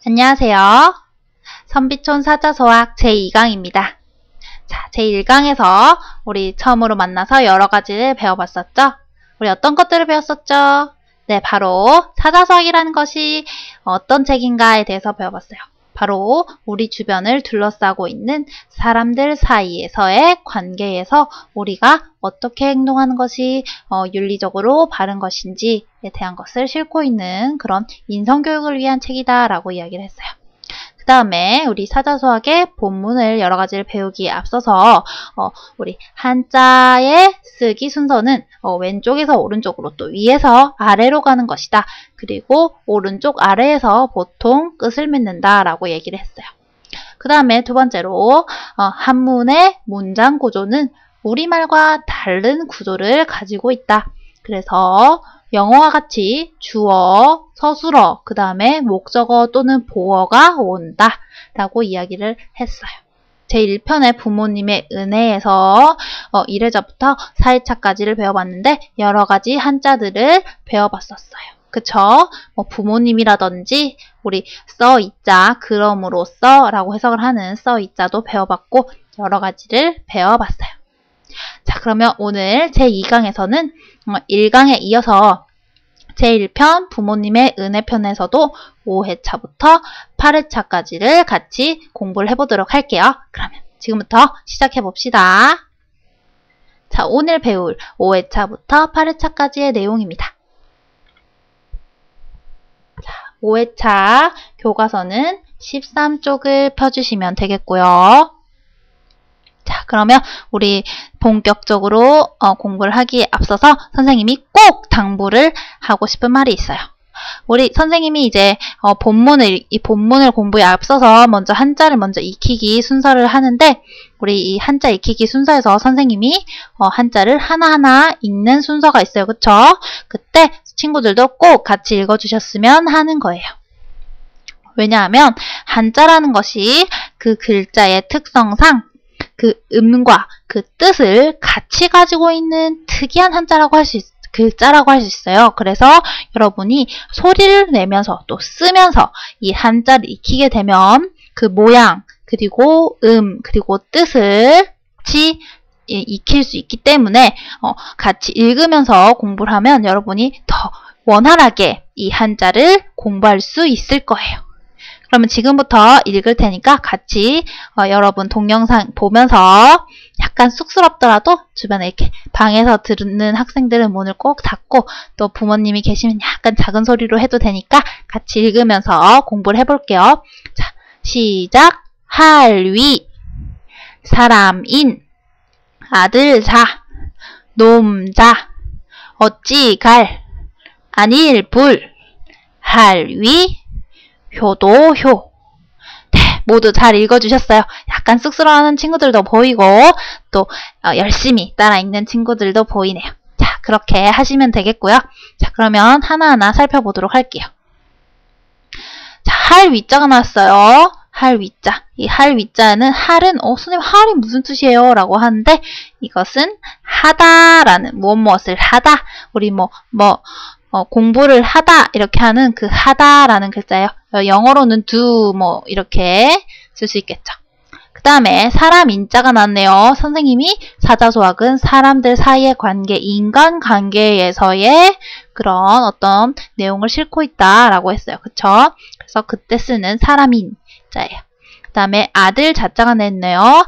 안녕하세요. 선비촌 사자소학 제2강입니다. 자, 제1강에서 우리 처음으로 만나서 여러 가지를 배워봤었죠? 우리 어떤 것들을 배웠었죠? 네, 바로 사자소학이라는 것이 어떤 책인가에 대해서 배워봤어요. 바로 우리 주변을 둘러싸고 있는 사람들 사이에서의 관계에서 우리가 어떻게 행동하는 것이 윤리적으로 바른 것인지에 대한 것을 싣고 있는 그런 인성교육을 위한 책이다 라고 이야기를 했어요. 그 다음에 우리 사자소학의 본문을 여러 가지를 배우기에 앞서서 우리 한자의 쓰기 순서는 왼쪽에서 오른쪽으로 또 위에서 아래로 가는 것이다. 그리고 오른쪽 아래에서 보통 끝을 맺는다 라고 얘기를 했어요. 그 다음에 두 번째로 한문의 문장 구조는 우리말과 다른 구조를 가지고 있다. 그래서 영어와 같이 주어, 서술어, 그 다음에 목적어 또는 보어가 온다 라고 이야기를 했어요. 제1편의 부모님의 은혜에서 1회자부터 4회차까지를 배워봤는데 여러 가지 한자들을 배워봤었어요. 그쵸? 부모님이라든지 우리 써있자, 그럼으로써 라고 해석을 하는 써있자도 배워봤고 여러 가지를 배워봤어요. 자, 그러면 오늘 제2강에서는 1강에 이어서 제1편 부모님의 은혜편에서도 5회차부터 8회차까지를 같이 공부를 해보도록 할게요. 그러면 지금부터 시작해봅시다. 자, 오늘 배울 5회차부터 8회차까지의 내용입니다. 자, 5회차 교과서는 13쪽을 펴주시면 되겠고요. 자, 그러면 우리 본격적으로 공부를 하기에 앞서서 선생님이 꼭 당부를 하고 싶은 말이 있어요. 우리 선생님이 이제 이 본문을 공부에 앞서서 먼저 한자를 먼저 익히기 순서를 하는데 우리 이 한자 익히기 순서에서 선생님이 한자를 하나하나 읽는 순서가 있어요. 그쵸? 그때 친구들도 꼭 같이 읽어주셨으면 하는 거예요. 왜냐하면 한자라는 것이 그 글자의 특성상 그 음과 그 뜻을 같이 가지고 있는 특이한 한자라고 할 수 글자라고 할 수 있어요. 그래서 여러분이 소리를 내면서 또 쓰면서 이 한자를 익히게 되면 그 모양, 그리고 그리고 뜻을 같이 익힐 수 있기 때문에 같이 읽으면서 공부를 하면 여러분이 더 원활하게 이 한자를 공부할 수 있을 거예요. 그러면 지금부터 읽을 테니까 같이 여러분 동영상 보면서 약간 쑥스럽더라도 주변에 이렇게 방에서 듣는 학생들은 문을 꼭 닫고 또 부모님이 계시면 약간 작은 소리로 해도 되니까 같이 읽으면서 공부를 해볼게요. 자, 시작! 할위, 사람인, 아들자, 놈자, 어찌갈, 아닐불, 할위, 효도효. 네, 모두 잘 읽어주셨어요. 약간 쑥스러워하는 친구들도 보이고 또 열심히 따라 읽는 친구들도 보이네요. 자, 그렇게 하시면 되겠고요. 자, 그러면 하나하나 살펴보도록 할게요. 자, 할위자가 나왔어요. 할위자. 이 할위자는 할은 선생님 할이 무슨 뜻이에요? 라고 하는데 이것은 하다라는 무엇을 하다. 우리 공부를 하다 이렇게 하는 그 하다라는 글자예요. 영어로는 do 이렇게 쓸 수 있겠죠. 그 다음에 사람 인자가 나왔네요. 선생님이 사자소학은 사람들 사이의 관계, 인간관계에서의 그런 어떤 내용을 싣고 있다라고 했어요. 그쵸? 그래서 그때 쓰는 사람 인자예요. 그 다음에 아들 자자가 냈네요.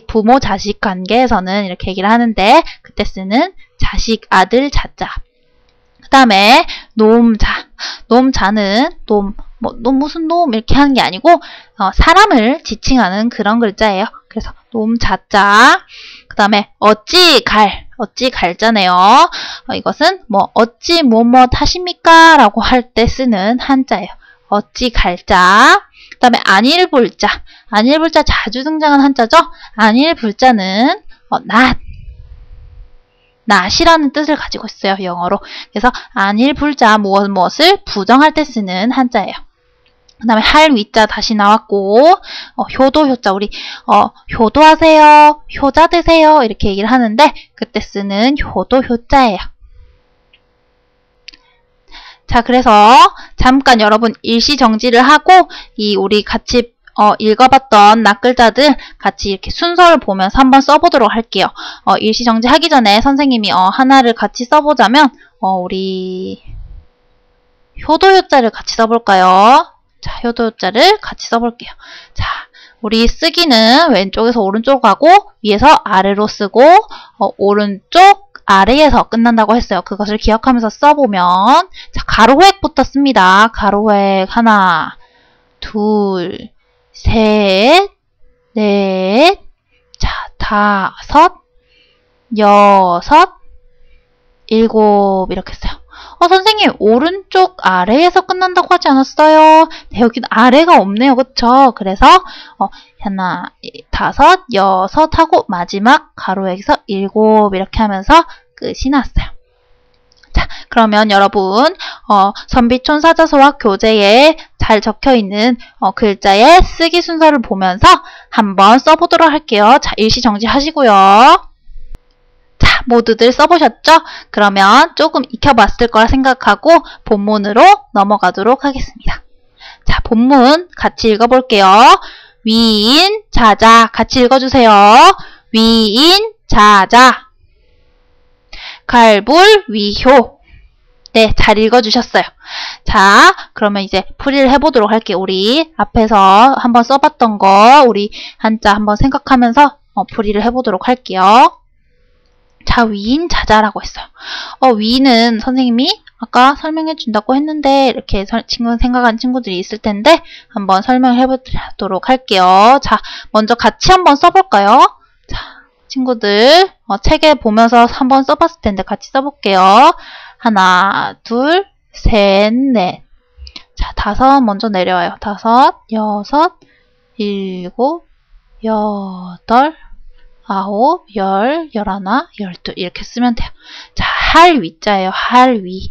부모 자식 관계에서는 이렇게 얘기를 하는데 그때 쓰는 자식 아들 자자. 그 다음에 놈자는 무슨 놈 이렇게 하는 게 아니고 사람을 지칭하는 그런 글자예요. 그래서 놈자자. 그 다음에 어찌갈자네요. 이것은 어찌 하십니까? 라고 할 때 쓰는 한자예요. 어찌갈자. 그 다음에 안일불자. 안일불자 자주 등장하는 한자죠. 안일불자는 낫이라는 뜻을 가지고 있어요. 영어로. 그래서 안일불자 무엇을 부정할 때 쓰는 한자예요. 그 다음에 할위자 다시 나왔고 효도효자 우리 효도하세요. 효자 되세요. 이렇게 얘기를 하는데 그때 쓰는 효도효자예요. 자, 그래서 잠깐 여러분 일시정지를 하고 이 우리 같이 읽어봤던 낱글자들 같이 이렇게 순서를 보면서 한번 써보도록 할게요. 일시정지 하기 전에 선생님이 하나를 같이 써보자면 우리 효도요자를 같이 써볼까요? 자, 효도요자를 같이 써볼게요. 자, 우리 쓰기는 왼쪽에서 오른쪽 가고 위에서 아래로 쓰고 오른쪽 아래에서 끝난다고 했어요. 그것을 기억하면서 써보면 자, 가로획부터 씁니다. 가로획 하나, 둘, 셋, 넷, 자, 다섯, 여섯, 일곱 이렇게 써요. 선생님 오른쪽 아래에서 끝난다고 하지 않았어요? 네, 여기는 아래가 없네요. 그쵸? 그래서 하나, 다섯, 여섯 하고 마지막 가로에서 일곱 이렇게 하면서 끝이 났어요. 자, 그러면 여러분 선비촌 사자소와 교재에 잘 적혀있는 글자의 쓰기 순서를 보면서 한번 써보도록 할게요. 자, 일시정지 하시고요. 자, 모두들 써보셨죠? 그러면 조금 익혀봤을 거라 생각하고 본문으로 넘어가도록 하겠습니다. 자, 본문 같이 읽어볼게요. 위인, 자자 같이 읽어주세요. 위인, 자자 갈불, 위효 네, 잘 읽어주셨어요. 자, 그러면 이제 풀이를 해보도록 할게요. 우리 앞에서 한번 써봤던 거 우리 한자 한번 생각하면서 풀이를 해보도록 할게요. 자, 위인, 자자라고 했어요. 위는 선생님이 아까 설명해 준다고 했는데 이렇게 생각한 친구들이 있을 텐데 한번 설명해 보도록 할게요. 자, 먼저 같이 한번 써볼까요? 자, 친구들 책에 보면서 한번 써봤을 텐데 같이 써볼게요. 하나, 둘, 셋, 넷. 자, 다섯 먼저 내려와요. 다섯, 여섯, 일곱, 여덟, 아홉, 열, 열하나, 열둘 이렇게 쓰면 돼요. 자, 할 위자예요. 할 위.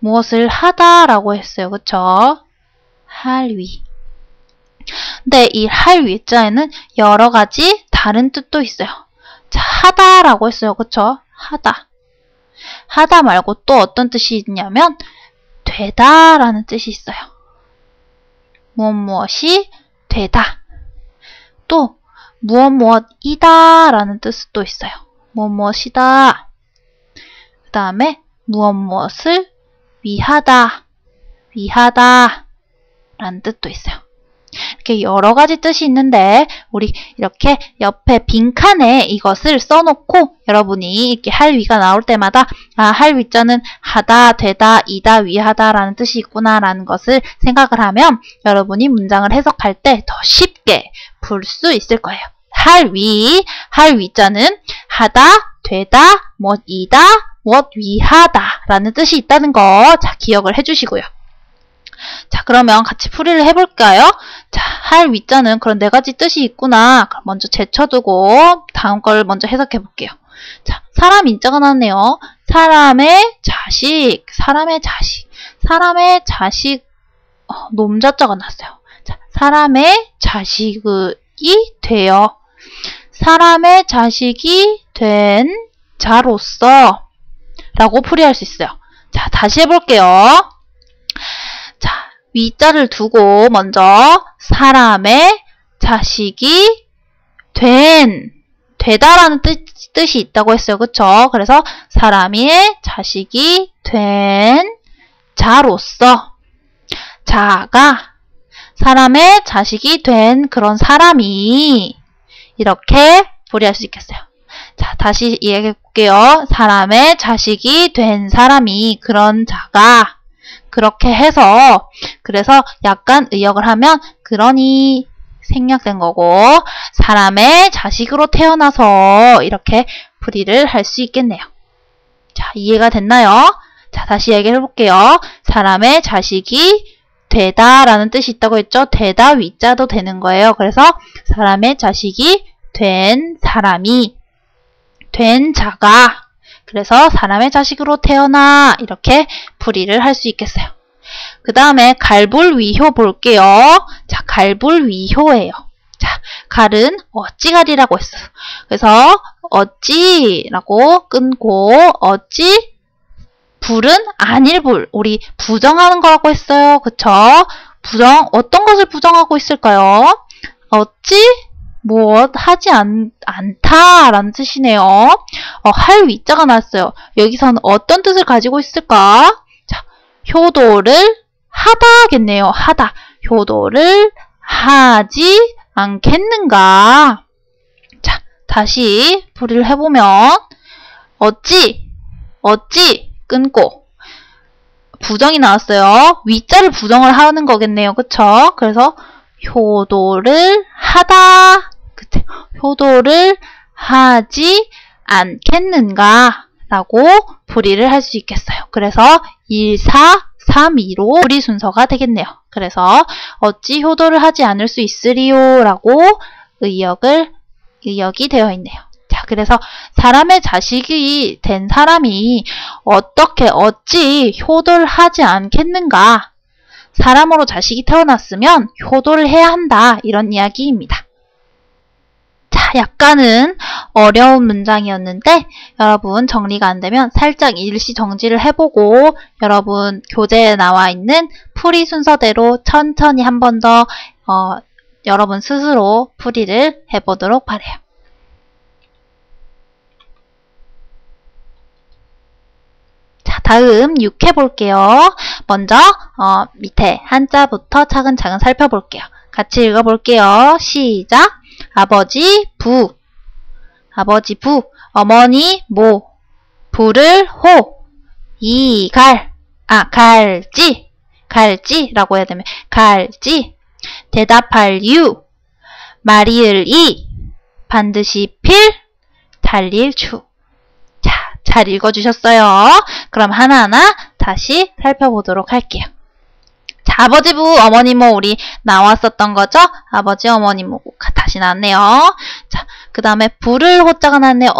무엇을 하다라고 했어요. 그쵸? 할 위. 근데 이 할 위자에는 여러 가지 다른 뜻도 있어요. 자, 하다라고 했어요. 그쵸? 하다. 하다 말고 또 어떤 뜻이 있냐면 되다라는 뜻이 있어요. 무엇이 되다. 또 무엇이다 라는 뜻이 또 있어요. 무엇이다. 그 다음에 무엇을 위하다. 위하다 라는 뜻도 있어요. 이렇게 여러 가지 뜻이 있는데 우리 이렇게 옆에 빈칸에 이것을 써놓고 여러분이 이렇게 할 위가 나올 때마다 할 위자는 하다, 되다, 이다, 위하다 라는 뜻이 있구나 라는 것을 생각을 하면 여러분이 문장을 해석할 때 더 쉽게 풀 수 있을 거예요. 할 위자는 하다, 되다, 무엇이다, 무엇 위하다 라는 뜻이 있다는 거 자, 기억을 해주시고요. 자, 그러면 같이 풀이를 해볼까요? 자, 할 위자는 그런 네 가지 뜻이 있구나. 그럼 먼저 제쳐두고 다음 걸 먼저 해석해 볼게요. 자, 사람 인자가 나왔네요. 사람의 자식, 놈자자가 났어요. 자, 사람의 자식이 되어, 사람의 자식이 된 자로서 라고 풀이할 수 있어요. 자, 다시 해볼게요. 자, 위자를 두고 먼저 사람의 자식이 되다라는 뜻이 있다고 했어요. 그쵸? 그래서 사람의 자식이 된 자로서 자가 사람의 자식이 된 그런 사람이 이렇게 풀이할 수 있겠어요. 자, 다시 이야기해 볼게요. 사람의 자식이 된 사람이 그런 자가 그렇게 해서 그래서 약간 의역을 하면 그러니 생략된 거고 사람의 자식으로 태어나서 이렇게 풀이를 할 수 있겠네요. 자, 이해가 됐나요? 자, 다시 얘기를 해볼게요. 사람의 자식이 되다라는 뜻이 있다고 했죠? 되다 위자도 되는 거예요. 그래서 사람의 자식이 된 사람이 된 자가 그래서 사람의 자식으로 태어나 이렇게 풀이를 할 수 있겠어요. 그 다음에 갈불위효 볼게요. 자, 갈불위효예요. 자, 갈은 어찌갈이라고 했어요. 그래서 어찌라고 끊고 어찌 불은 안일불. 우리 부정하는 거라고 했어요. 그쵸? 어떤 것을 부정하고 있을까요? 어찌? 하지 않다 라는 뜻이네요. 할 위자가 나왔어요. 여기서는 어떤 뜻을 가지고 있을까? 자, 효도를 하다겠네요. 하다. 효도를 하지 않겠는가? 자, 다시 풀이를 해보면 어찌 끊고 부정이 나왔어요. 위자를 부정을 하는 거겠네요. 그쵸? 그래서 효도를 하다. 그쵸? 효도를 하지 않겠는가? 라고 풀이를 할 수 있겠어요. 그래서 1, 4, 3, 2로 풀이 순서가 되겠네요. 그래서 어찌 효도를 하지 않을 수 있으리요? 라고 의역이 되어 있네요. 자, 그래서 사람의 자식이 된 사람이 어찌 효도를 하지 않겠는가? 사람으로 자식이 태어났으면 효도를 해야 한다. 이런 이야기입니다. 자, 약간은 어려운 문장이었는데 여러분 정리가 안 되면 살짝 일시 정지를 해보고 여러분 교재에 나와 있는 풀이 순서대로 천천히 한 번 더 여러분 스스로 풀이를 해보도록 바래요. 자, 다음 6회 볼게요. 먼저 밑에 한자부터 차근차근 살펴볼게요. 같이 읽어볼게요. 시작! 아버지 부, 어머니 모, 부를 호, 갈지라고 해야 되면 갈지, 대답할 유, 말이을 이, 반드시 필, 달릴 추. 자, 잘 읽어주셨어요. 그럼 하나하나 다시 살펴보도록 할게요. 자, 아버지 부, 어머니 모 우리 나왔었던 거죠? 아버지, 어머니 모 다시 나왔네요. 자, 그 다음에 부를 호자가 나왔네요.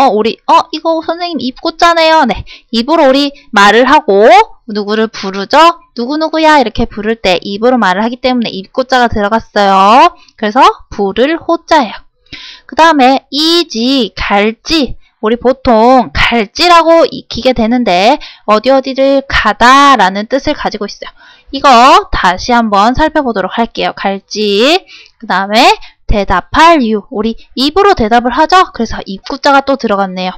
이거 선생님 입고자네요. 네, 입으로 우리 말을 하고 누구를 부르죠? 누구누구야 이렇게 부를 때 입으로 말을 하기 때문에 입고자가 들어갔어요. 그래서 부를 호자예요. 그 다음에 이지, 갈지. 우리 보통 갈지라고 익히게 되는데 어디를 가다라는 뜻을 가지고 있어요. 이거 다시 한번 살펴보도록 할게요. 갈지. 그 다음에 대답할 유. 우리 입으로 대답을 하죠? 그래서 입구자가 또 들어갔네요.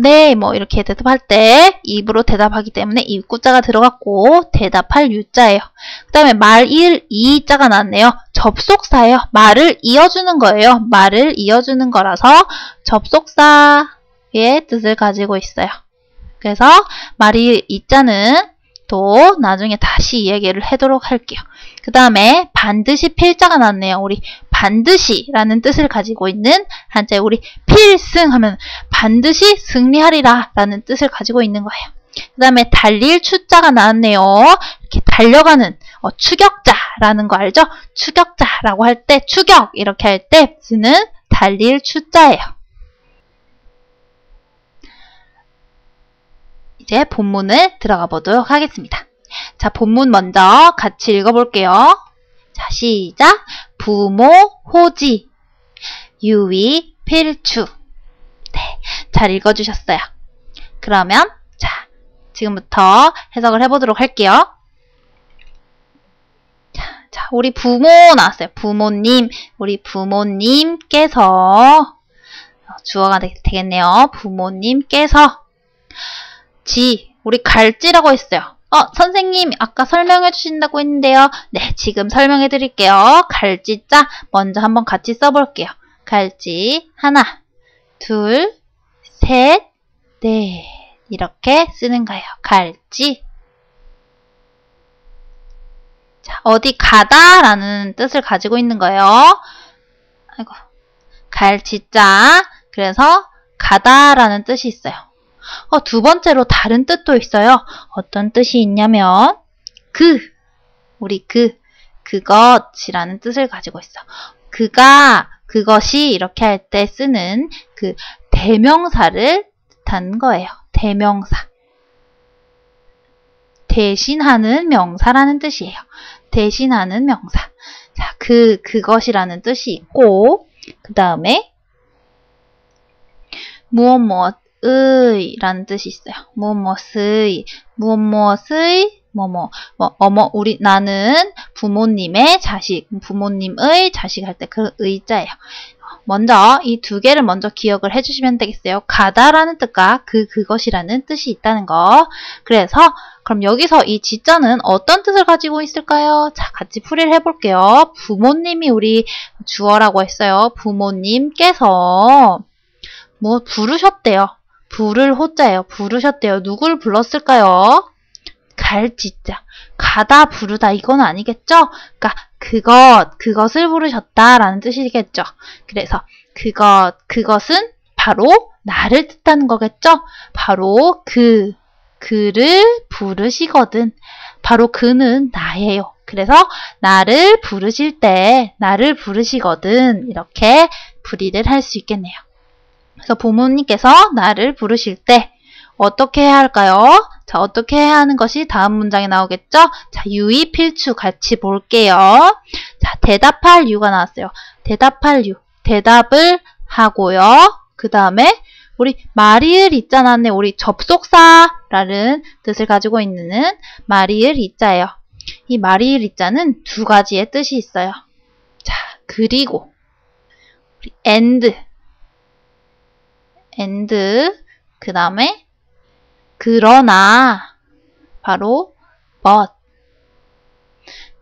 네, 이렇게 대답할 때 입으로 대답하기 때문에 입구자가 들어갔고 대답할 유자예요. 그 다음에 말일 이자가 나왔네요. 접속사예요. 말을 이어주는 거예요. 말을 이어주는 거라서 접속사의 뜻을 가지고 있어요. 그래서 말일 이자는 또 나중에 다시 이야기를 하도록 할게요. 그 다음에 반드시 필자가 나왔네요. 우리 반드시라는 뜻을 가지고 있는 한자에 우리 필승 하면 반드시 승리하리라 라는 뜻을 가지고 있는 거예요. 그 다음에 달릴 추자가 나왔네요. 이렇게 달려가는 추격자라는 거 알죠? 추격자라고 할 때 추격 이렇게 할 때 쓰는 달릴 추자예요. 이제 본문을 들어가 보도록 하겠습니다. 자, 본문 먼저 같이 읽어볼게요. 자, 시작! 부모, 호지, 유의, 필추. 네, 잘 읽어주셨어요. 그러면 자, 지금부터 해석을 해보도록 할게요. 자, 우리 부모 나왔어요. 부모님, 우리 부모님께서 주어가 되겠네요. 부모님께서 우리 갈지라고 했어요. 선생님 아까 설명해 주신다고 했는데요. 네, 지금 설명해 드릴게요. 갈지자 먼저 한번 같이 써볼게요. 갈지 하나, 둘, 셋, 넷 이렇게 쓰는 거예요. 갈지. 자, 어디 가다라는 뜻을 가지고 있는 거예요. 아이고, 갈지자. 그래서 가다라는 뜻이 있어요. 두 번째로 다른 뜻도 있어요. 어떤 뜻이 있냐면 그것이라는 뜻을 가지고 있어. 그가, 그것이 이렇게 할 때 쓰는 그 대명사를 뜻하는 거예요. 대명사. 대신하는 명사라는 뜻이에요. 대신하는 명사. 자, 그것이라는 뜻이 있고 그 다음에 무엇 무엇의 라는 뜻이 있어요. 무엇의, 무엇의, 나는 부모님의 자식, 부모님의 자식 할 때 그 의자예요. 먼저 이 두 개를 먼저 기억을 해주시면 되겠어요. 가다라는 뜻과 그것이라는 뜻이 있다는 거. 그래서 그럼 여기서 이 지자는 어떤 뜻을 가지고 있을까요? 자, 같이 풀이를 해볼게요. 부모님이 우리 주어라고 했어요. 부모님께서 뭐 부르셨대요. 부를 호자예요. 부르셨대요. 누굴 불렀을까요? 갈지자. 가다 부르다 이건 아니겠죠? 그러니까 그것을 부르셨다라는 뜻이겠죠. 그래서 그것은 바로 나를 뜻하는 거겠죠? 바로 그를 부르시거든. 바로 그는 나예요. 그래서 나를 부르실 때 나를 부르시거든. 이렇게 풀이를 할 수 있겠네요. 그래서 부모님께서 나를 부르실 때 어떻게 해야 할까요? 자, 어떻게 해야 하는 것이 다음 문장에 나오겠죠? 자, 유의 필추 같이 볼게요. 자, 대답할 유가 나왔어요. 대답할 유. 대답을 하고요. 그 다음에 우리 말이을 이자 나왔네. 우리 접속사라는 뜻을 가지고 있는 말이을 이자예요. 이 말이을 이자는 두 가지의 뜻이 있어요. 자, 그리고 우리 and 그 다음에 그러나 바로 but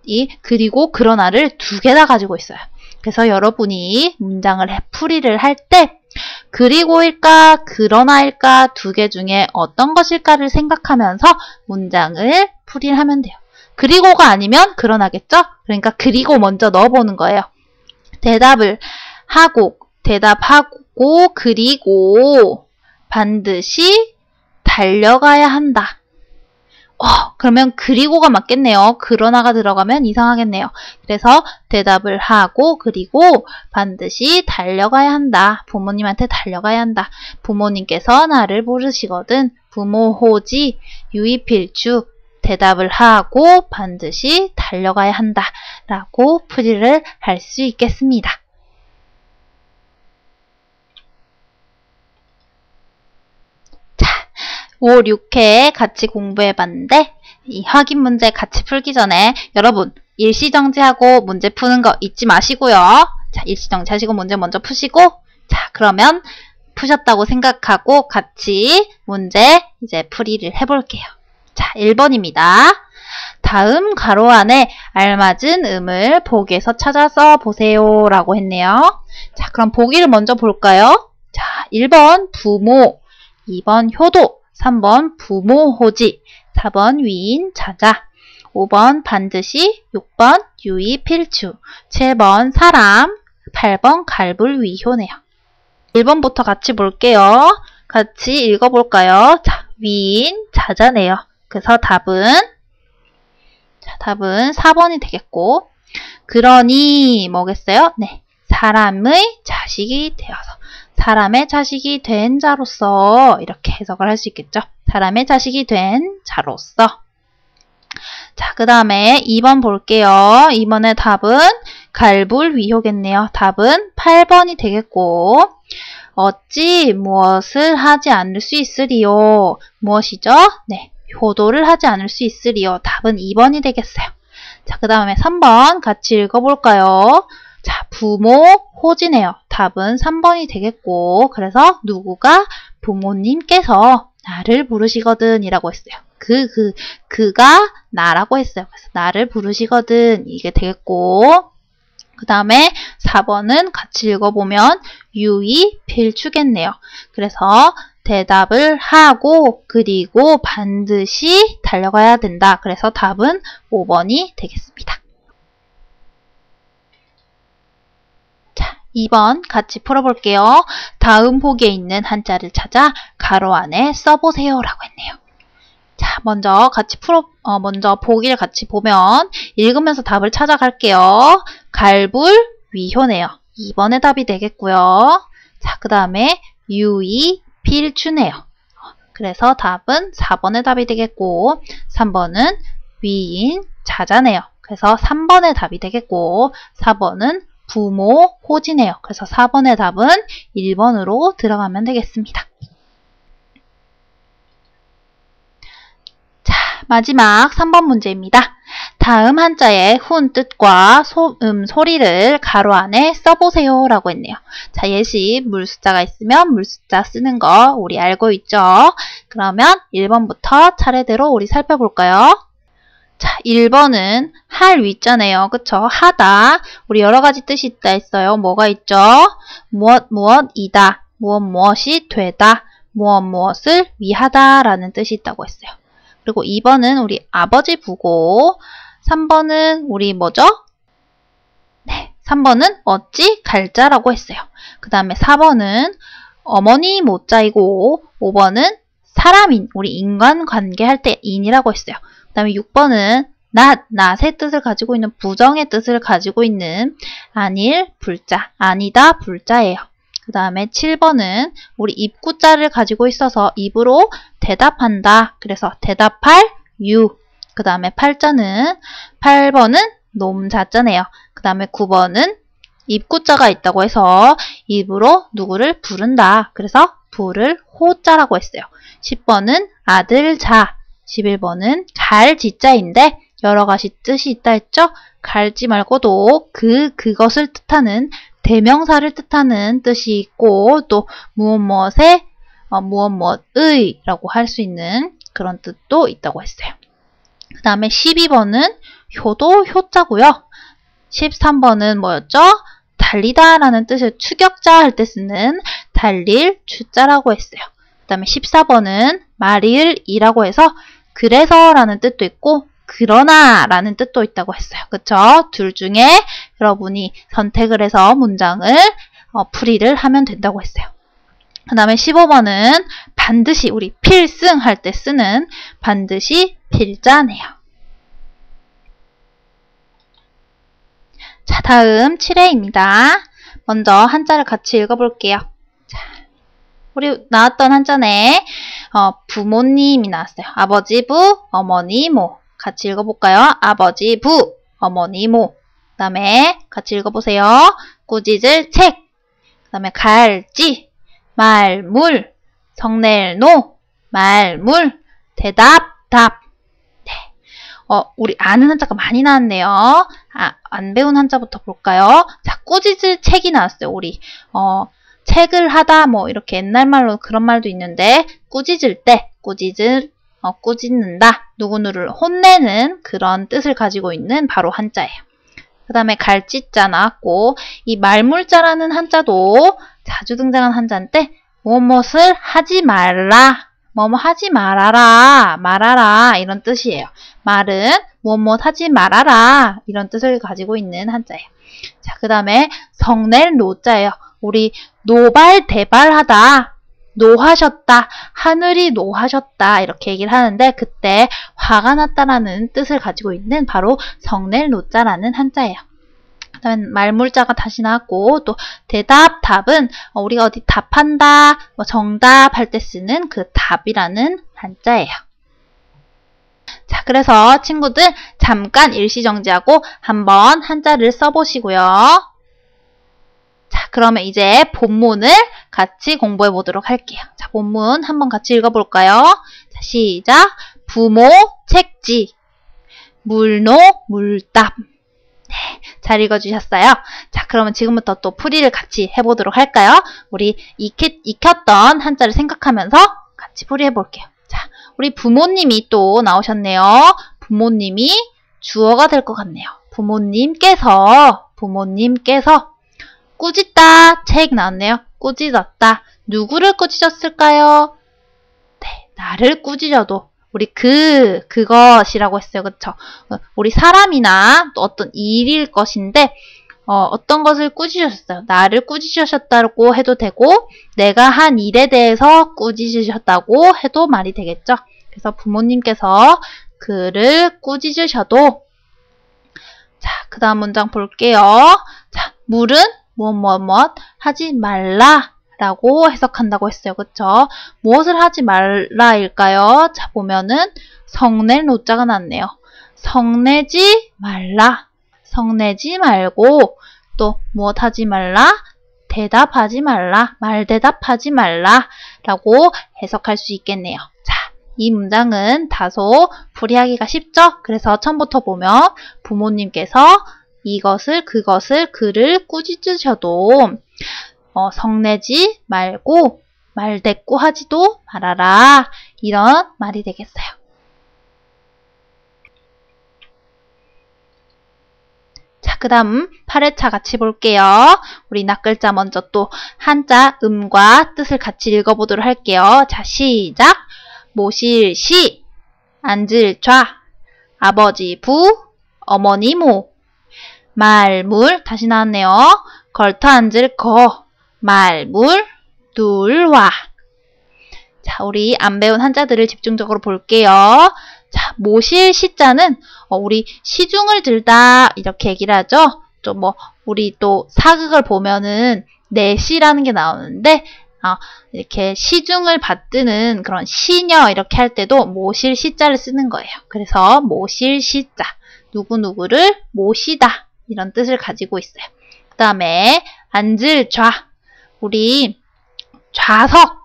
이 그리고 그러나를 두 개 다 가지고 있어요. 그래서 여러분이 문장을 풀이를 할 때 그리고일까 그러나일까 두 개 중에 어떤 것일까를 생각하면서 문장을 풀이를 하면 돼요. 그리고가 아니면 그러나겠죠? 그러니까 그리고 먼저 넣어보는 거예요. 대답하고 그리고 반드시 달려가야 한다. 그러면 그리고가 맞겠네요. 그러나가 들어가면 이상하겠네요. 그래서 대답을 하고 그리고 반드시 달려가야 한다. 부모님한테 달려가야 한다. 부모님께서 나를 부르시거든. 부모호지 유의필추 대답을 하고 반드시 달려가야 한다. 라고 풀이를 할 수 있겠습니다. 자, 5, 6회 같이 공부해봤는데 이 확인 문제 같이 풀기 전에 여러분 일시정지하고 문제 푸는 거 잊지 마시고요. 자, 일시정지하시고 문제 먼저 푸시고 자, 그러면 푸셨다고 생각하고 같이 문제 이제 풀이를 해볼게요. 자, 1번입니다. 다음 가로 안에 알맞은 음을 보기에서 찾아서 보세요 라고 했네요. 자, 그럼 보기를 먼저 볼까요? 자, 1번 부모, 2번 효도, 3번 부모호지, 4번 위인 자자, 5번 반드시, 6번 유의필추, 7번 사람, 8번 갈불위효네요. 1번부터 같이 볼게요. 같이 읽어볼까요? 자, 위인 자자네요. 그래서 답은 4번이 되겠고 그러니 뭐겠어요? 네, 사람의 자식이 되어서 사람의 자식이 된 자로서 이렇게 해석을 할 수 있겠죠. 사람의 자식이 된 자로서. 자, 그 다음에 2번 볼게요. 2번의 답은 갈불위효겠네요. 답은 8번이 되겠고 어찌 무엇을 하지 않을 수 있으리요? 무엇이죠? 네, 효도를 하지 않을 수 있으리요. 답은 2번이 되겠어요. 자, 그 다음에 3번 같이 읽어볼까요? 자, 부모호지네요. 답은 3번이 되겠고 그래서 누구가 부모님께서 나를 부르시거든 이라고 했어요. 그가 나라고 했어요. 그래서 나를 부르시거든 이게 되겠고 그 다음에 4번은 같이 읽어보면 유의필추겠네요. 그래서 대답을 하고 그리고 반드시 달려가야 된다. 그래서 답은 5번이 되겠습니다. 자, 2번 같이 풀어볼게요. 다음 보기에 있는 한자를 찾아 가로 안에 써보세요 라고 했네요. 자, 먼저 먼저 보기를 같이 보면 읽으면서 답을 찾아갈게요. 갈불위효네요. 2번의 답이 되겠고요. 자, 그 다음에 유의필추네요. 그래서 답은 4번의 답이 되겠고 3번은 위인 자자네요. 그래서 3번의 답이 되겠고 4번은 부모호지네요. 그래서 4번의 답은 1번으로 들어가면 되겠습니다. 마지막 3번 문제입니다. 다음 한자의 훈 뜻과 소리를 가로 안에 써보세요 라고 했네요. 자, 예시 물 숫자가 있으면 물 숫자 쓰는 거 우리 알고 있죠? 그러면 1번부터 차례대로 우리 살펴볼까요? 자, 1번은 할 위자네요. 그쵸? 하다. 우리 여러 가지 뜻이 있다 했어요. 뭐가 있죠? 무엇 무엇이다. 무엇 무엇이 되다. 무엇 무엇을 위하다 라는 뜻이 있다고 했어요. 그리고 2번은 우리 아버지 부고 3번은 우리 뭐죠? 네, 3번은 어찌 갈자라고 했어요. 그 다음에 4번은 어머니 모자이고 5번은 사람인, 우리 인간관계 할 때 인이라고 했어요. 그 다음에 6번은 낫의 뜻을 가지고 있는 부정의 뜻을 가지고 있는 아닐, 불자, 아니다, 불자예요. 그 다음에 7번은 우리 입구자를 가지고 있어서 입으로 대답한다. 그래서 대답할 유. 그 다음에 8번은 놈자자네요. 그 다음에 9번은 입구자가 있다고 해서 입으로 누구를 부른다. 그래서 부를 호자라고 했어요. 10번은 아들자. 11번은 갈지자인데 여러 가지 뜻이 있다 했죠? 갈지 말고도 그것을 뜻하는 대명사를 뜻하는 뜻이 있고 또 무엇 무엇의 라고 할 수 있는 그런 뜻도 있다고 했어요. 그 다음에 12번은 효도 효자고요. 13번은 뭐였죠? 달리다 라는 뜻을 추격자 할 때 쓰는 달릴 주자라고 했어요. 그 다음에 14번은 말일이라고 해서 그래서 라는 뜻도 있고 그러나 라는 뜻도 있다고 했어요. 그쵸? 둘 중에 여러분이 선택을 해서 문장을 풀이를 하면 된다고 했어요. 그 다음에 15번은 반드시 우리 필승 할 때 쓰는 반드시 필자네요. 자, 다음 7회입니다. 먼저 한자를 같이 읽어볼게요. 자, 우리 나왔던 한자네. 부모님이 나왔어요. 아버지 부, 어머니 모. 같이 읽어볼까요? 아버지 부, 어머니 모. 그 다음에 같이 읽어보세요. 꾸짖을 책. 그 다음에 갈지, 말물, 성낼노, 말물, 대답, 답. 네. 우리 아는 한자가 많이 나왔네요. 안 배운 한자부터 볼까요? 자, 꾸짖을 책이 나왔어요. 우리 책을 하다 뭐 이렇게 옛날 말로 그런 말도 있는데 꾸짖을 때 꾸짖는다. 누구누구를 혼내는 그런 뜻을 가지고 있는 바로 한자예요. 그 다음에 갈지자 나왔고 이 말물자라는 한자도 자주 등장한 한자인데 무엇을 하지 말라. 뭐뭐 하지 말아라 이런 뜻이에요. 말은 무엇 하지 말아라 이런 뜻을 가지고 있는 한자예요. 자, 그 다음에 성낼 노자예요. 우리 노발대발하다, 노하셨다, 하늘이 노하셨다 이렇게 얘기를 하는데 그때 화가 났다라는 뜻을 가지고 있는 바로 성낼 노자라는 한자예요. 그 다음에 말물자가 다시 나왔고 또 대답, 답은 우리가 어디 답한다, 정답 할 때 쓰는 그 답이라는 한자예요. 자, 그래서 친구들 잠깐 일시정지하고 한번 한자를 써보시고요. 자, 그러면 이제 본문을 같이 공부해 보도록 할게요. 자, 본문 한번 같이 읽어볼까요? 자, 시작! 부모, 책지, 물노, 물답. 네, 잘 읽어주셨어요? 자, 그러면 지금부터 또 풀이를 같이 해보도록 할까요? 우리 익혔던 한자를 생각하면서 같이 풀이해 볼게요. 자, 우리 부모님이 또 나오셨네요. 부모님이 주어가 될 것 같네요. 부모님께서 꾸짖다 책 나왔네요. 꾸짖었다. 누구를 꾸짖었을까요? 네, 나를 꾸짖어도 우리 그것이라고 했어요. 그쵸? 우리 사람이나 또 어떤 일일 것인데 어떤 것을 꾸짖으셨어요. 나를 꾸짖으셨다고 해도 되고 내가 한 일에 대해서 꾸짖으셨다고 해도 말이 되겠죠. 그래서 부모님께서 그를 꾸짖으셔도 자, 그 다음 문장 볼게요. 자, 물은 무엇 하지 말라라고 해석한다고 했어요. 그쵸? 무엇을 하지 말라일까요? 자, 보면은 성낼 노자가 났네요. 성내지 말라. 성내지 말고 또 무엇 하지 말라? 대답하지 말라. 말대답하지 말라 라고 해석할 수 있겠네요. 자, 이 문장은 다소 풀이하기가 쉽죠? 그래서 처음부터 보면 부모님께서 이것을, 그것을, 그를 꾸짖으셔도 성내지 말고 말대꾸하지도 말아라. 이런 말이 되겠어요. 자, 그 다음 8회차 같이 볼게요. 우리 낱글자 먼저 또 한자 음과 뜻을 같이 읽어보도록 할게요. 자, 시작! 모실 시, 앉을 좌, 아버지 부, 어머니 모. 말물, 다시 나왔네요. 걸터 앉을 거, 말물, 둘 와. 자, 우리 안 배운 한자들을 집중적으로 볼게요. 자, 모실 시자는 우리 시중을 들다 이렇게 얘기를 하죠. 좀 우리 또 사극을 보면은 내시라는 게 나오는데 이렇게 시중을 받드는 그런 시녀 이렇게 할 때도 모실 시자를 쓰는 거예요. 그래서 모실 시자, 누구누구를 모시다 이런 뜻을 가지고 있어요. 그 다음에 앉을 좌, 우리 좌석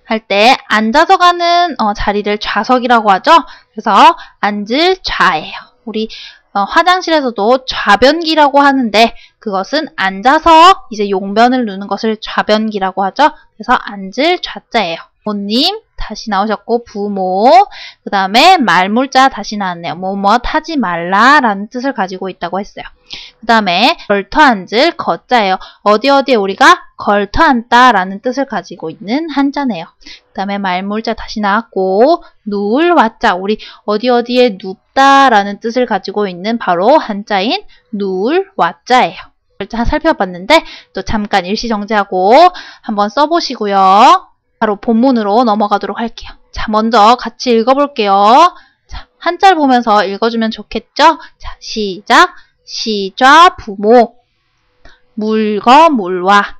할 때 앉아서 가는 자리를 좌석이라고 하죠. 그래서 앉을 좌예요. 우리 화장실에서도 좌변기라고 하는데 그것은 앉아서 이제 용변을 누는 것을 좌변기라고 하죠. 그래서 앉을 좌자예요. 부모님 다시 나오셨고 부모, 그 다음에 말물자 다시 나왔네요. 뭐뭐 하지 말라라는 뜻을 가지고 있다고 했어요. 그 다음에 걸터 앉을 거자예요. 어디에 우리가 걸터 앉다라는 뜻을 가지고 있는 한자네요. 그 다음에 말물자 다시 나왔고 누울 와자, 우리 어디에 눕다라는 뜻을 가지고 있는 바로 한자인 누울 와자예요. 글자 살펴봤는데 또 잠깐 일시정지하고 한번 써보시고요. 바로 본문으로 넘어가도록 할게요. 자, 먼저 같이 읽어볼게요. 자, 한자를 보면서 읽어주면 좋겠죠? 자, 시작! 시좌 부모, 물거 물와.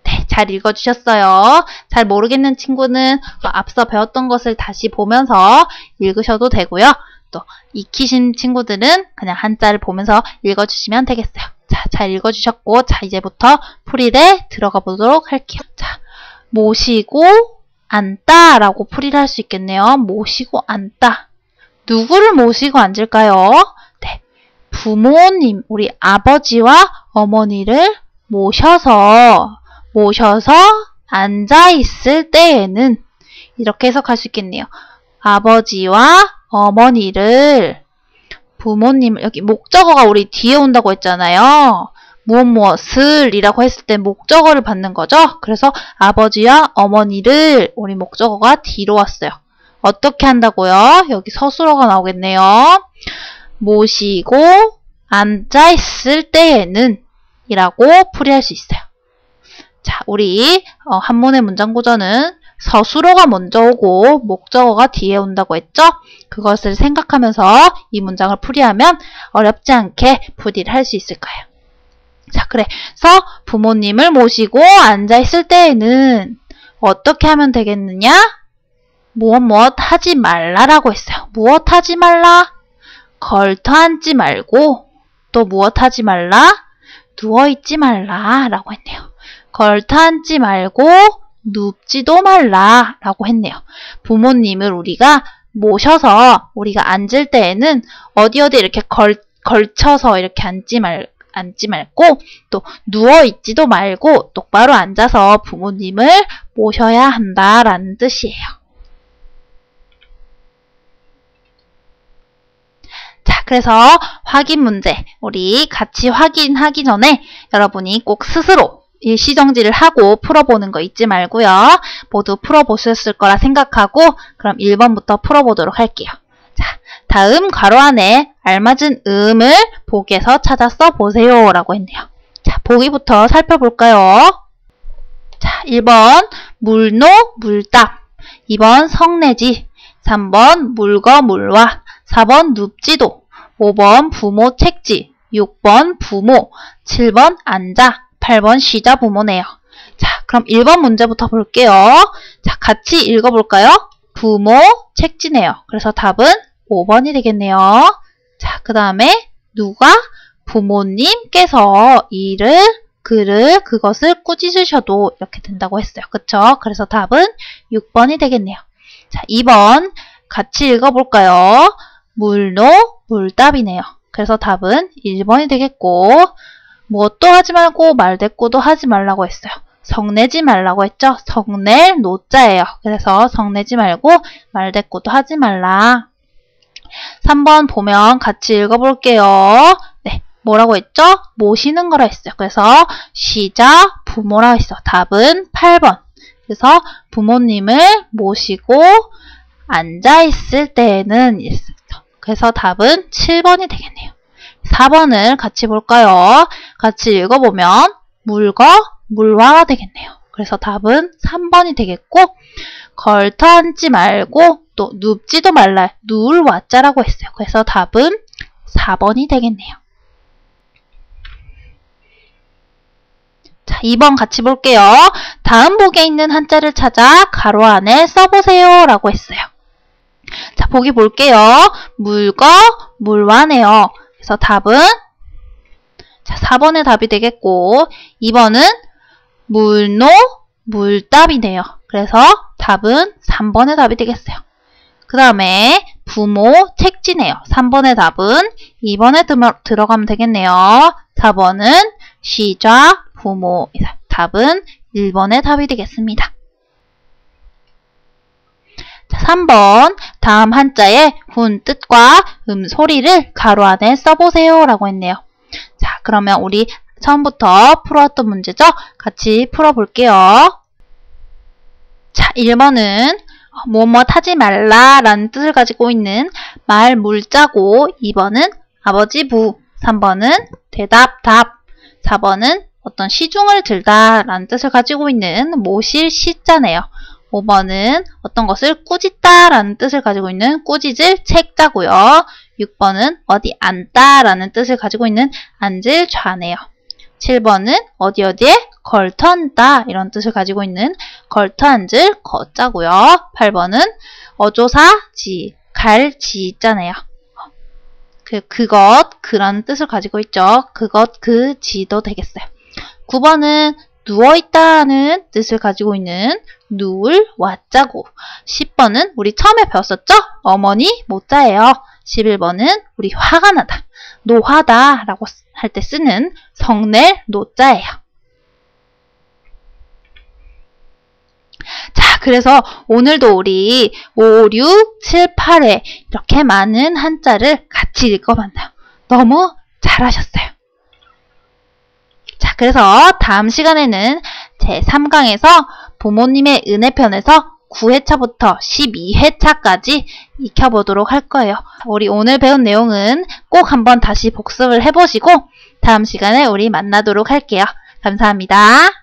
네, 잘 읽어주셨어요. 잘 모르겠는 친구는 앞서 배웠던 것을 다시 보면서 읽으셔도 되고요. 또 익히신 친구들은 그냥 한자를 보면서 읽어주시면 되겠어요. 자, 잘 읽어주셨고, 자, 이제부터 풀이에 들어가 보도록 할게요. 자, 모시고 앉다라고 풀이를 할 수 있겠네요. 모시고 앉다. 누구를 모시고 앉을까요? 네, 부모님, 우리 아버지와 어머니를 모셔서 앉아있을 때에는 이렇게 해석할 수 있겠네요. 아버지와 어머니를, 부모님을, 여기 목적어가 우리 뒤에 온다고 했잖아요. 무엇을 이라고 했을 때 목적어를 받는 거죠. 그래서 아버지와 어머니를 우리 목적어가 뒤로 왔어요. 어떻게 한다고요? 여기 서술어가 나오겠네요. 모시고 앉아있을 때에는 이라고 풀이할 수 있어요. 자, 우리 한문의 문장 구조는 서술어가 먼저 오고 목적어가 뒤에 온다고 했죠? 그것을 생각하면서 이 문장을 풀이하면 어렵지 않게 풀이를 할 수 있을 거예요. 자, 그래서 부모님을 모시고 앉아있을 때에는 어떻게 하면 되겠느냐? 무엇 하지 말라라고 했어요. 무엇 하지 말라? 걸터 앉지 말고, 또 무엇 하지 말라? 누워있지 말라라고 했네요. 걸터 앉지 말고 눕지도 말라라고 했네요. 부모님을 우리가 모셔서 우리가 앉을 때에는 어디 이렇게 걸쳐서 이렇게 앉지 말고 또 누워있지도 말고 똑바로 앉아서 부모님을 모셔야 한다라는 뜻이에요. 자, 그래서 확인 문제, 우리 같이 확인하기 전에 여러분이 꼭 스스로 일시정지를 하고 풀어보는 거 잊지 말고요. 모두 풀어보셨을 거라 생각하고 그럼 1번부터 풀어보도록 할게요. 자, 다음 괄호 안에 알맞은 음을 보기에서 찾아 써보세요 라고 했네요. 자, 보기부터 살펴볼까요? 자, 1번 물노 물답, 2번 성내지, 3번 물거 물와, 4번 눕지도, 5번 부모 책지, 6번 부모, 7번 앉아, 8번 쉬자 부모네요. 자, 그럼 1번 문제부터 볼게요. 자, 같이 읽어볼까요? 부모 책지네요. 그래서 답은 5번이 되겠네요. 자, 그 다음에 누가? 부모님께서 이를, 그를, 그것을 꾸짖으셔도 이렇게 된다고 했어요. 그쵸? 그래서 답은 6번이 되겠네요. 자, 2번 같이 읽어볼까요? 물노, 물답이네요. 그래서 답은 1번이 되겠고, 무엇도 하지 말고 말대꾸도 하지 말라고 했어요. 성내지 말라고 했죠? 성낼 노자예요. 그래서 성내지 말고 말대꾸도 하지 말라. 3번 보면 같이 읽어볼게요. 네, 뭐라고 했죠? 모시는 거라 했어요. 그래서 시자 부모라고 했어요. 답은 8번. 그래서 부모님을 모시고 앉아있을 때에는 이랬어요. 그래서 답은 7번이 되겠네요. 4번을 같이 볼까요? 같이 읽어보면 물거, 물화가 되겠네요. 그래서 답은 3번이 되겠고, 걸터 앉지 말고 또 눕지도 말라, 누울 와자라고 했어요. 그래서 답은 4번이 되겠네요. 자, 2번 같이 볼게요. 다음 복에 있는 한자를 찾아 가로 안에 써보세요 라고 했어요. 자, 보기 볼게요. 물거, 물화네요. 그래서 답은 자, 4번의 답이 되겠고, 2번은 물노, 물답이네요. 그래서 답은 3번의 답이 되겠어요. 그 다음에 부모, 책지네요. 3번의 답은 2번에 들어가면 되겠네요. 4번은 시좌, 부모. 답은 1번의 답이 되겠습니다. 자, 3번 다음 한자의 훈 뜻과 소리를 가로 안에 써보세요 라고 했네요. 자, 그러면 우리 처음부터 풀어왔던 문제죠? 같이 풀어볼게요. 자, 1번은 뭐뭐 하지 말라 라는 뜻을 가지고 있는 말 물자고, 2번은 아버지 부, 3번은 대답 답, 4번은 어떤 시중을 들다 라는 뜻을 가지고 있는 모실 시자네요. 5번은 어떤 것을 꾸짖다 라는 뜻을 가지고 있는 꾸짖을 책자고요. 6번은 어디 앉다 라는 뜻을 가지고 있는 앉을 좌네요. 7번은 어디 어디에 걸터 앉다 이런 뜻을 가지고 있는 걸터 앉을 거자고요. 8번은 어조사 지, 갈 지자네요. 그것, 그라는 뜻을 가지고 있죠. 그것, 그 지도 되겠어요. 9번은 누워있다는 뜻을 가지고 있는 누울 와자고, 10번은 우리 처음에 배웠었죠? 어머니 모자예요. 11번은 우리 화가 나다, 노하다 라고 할 때 쓰는 성낼 노자예요. 자, 그래서 오늘도 우리 5, 6, 7, 8회 이렇게 많은 한자를 같이 읽어봤나요? 너무 잘하셨어요. 자, 그래서 다음 시간에는 제3강에서 부모님의 은혜편에서 9회차부터 12회차까지 익혀보도록 할 거예요. 우리 오늘 배운 내용은 꼭 한번 다시 복습을 해보시고 다음 시간에 우리 만나도록 할게요. 감사합니다.